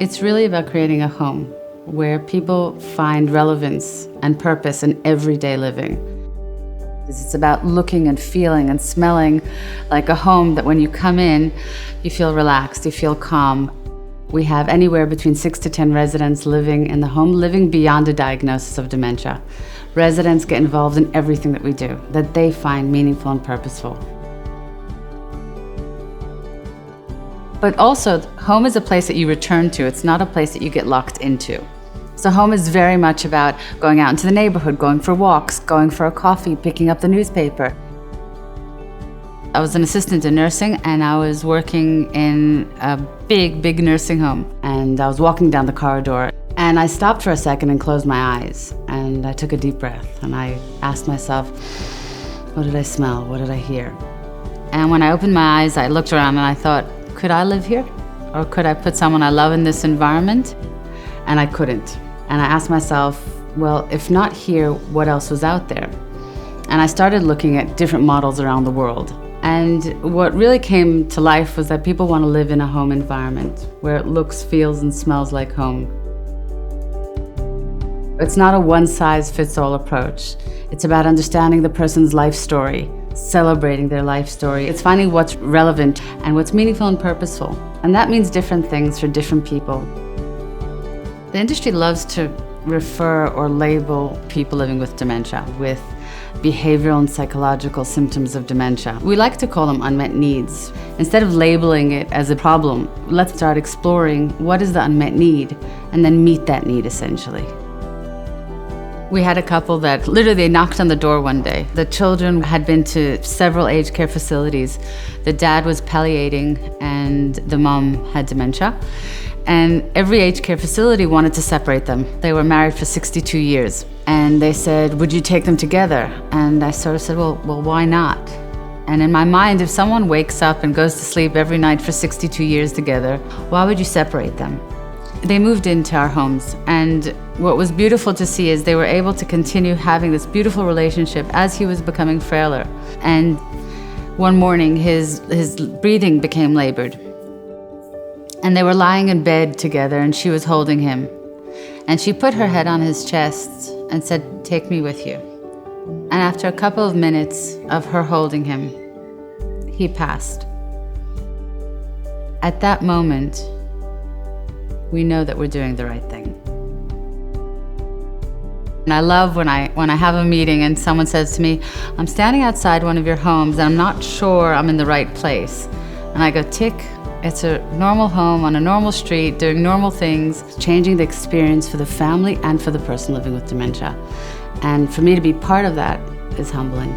It's really about creating a home where people find relevance and purpose in everyday living. It's about looking and feeling and smelling like a home that when you come in, you feel relaxed, you feel calm. We have anywhere between 6 to 10 residents living in the home, living beyond a diagnosis of dementia. Residents get involved in everything that we do, that they find meaningful and purposeful. But also, home is a place that you return to. It's not a place that you get locked into. So home is very much about going out into the neighborhood, going for walks, going for a coffee, picking up the newspaper. I was an assistant in nursing, and I was working in a big nursing home. And I was walking down the corridor, and I stopped for a second and closed my eyes. And I took a deep breath, and I asked myself, what did I smell? What did I hear? And when I opened my eyes, I looked around and I thought, could I live here? Or could I put someone I love in this environment? And I couldn't. And I asked myself, well, if not here, what else was out there? And I started looking at different models around the world. And what really came to life was that people want to live in a home environment where it looks, feels, and smells like home. It's not a one-size-fits-all approach. It's about understanding the person's life story, celebrating their life story. It's finding what's relevant and what's meaningful and purposeful. And that means different things for different people. The industry loves to refer or label people living with dementia with behavioral and psychological symptoms of dementia. We like to call them unmet needs. Instead of labeling it as a problem, let's start exploring what is the unmet need and then meet that need essentially. We had a couple that literally they knocked on the door one day. The children had been to several aged care facilities. The dad was palliating and the mom had dementia. And every aged care facility wanted to separate them. They were married for 62 years. And they said, would you take them together? And I sort of said, well, why not? And in my mind, if someone wakes up and goes to sleep every night for 62 years together, why would you separate them? They moved into our homes, and what was beautiful to see is they were able to continue having this beautiful relationship as he was becoming frailer. And one morning, his breathing became labored. And they were lying in bed together, and she was holding him. And she put her head on his chest and said, take me with you. And after a couple of minutes of her holding him, he passed. At that moment, we know that we're doing the right thing. And I love when I have a meeting and someone says to me, I'm standing outside one of your homes and I'm not sure I'm in the right place. And I go, tick, it's a normal home on a normal street, doing normal things, changing the experience for the family and for the person living with dementia. And for me to be part of that is humbling.